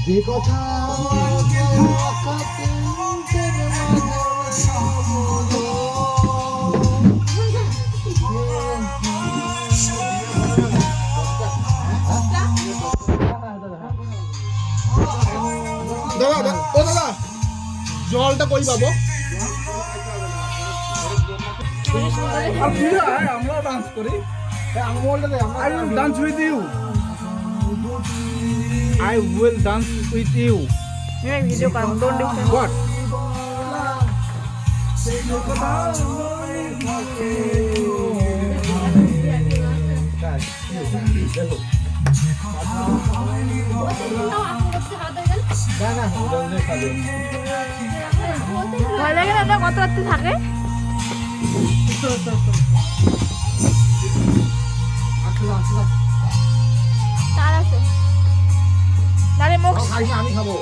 যে কথা দাদা ও দাদা জলটা কই পাবো? আর তুই আয়, আমরা ডান্স করি। আঙ্গুলটা দে I will dance with you. I will dance with you. Video কর ডোন্ট ডিস্টার্ব What? দেখো না না ওদের খাবে ভয় লাগে না ওটা কত রাত্রি থাকে তার আছে তারে মুখ খাই না আমি খাবো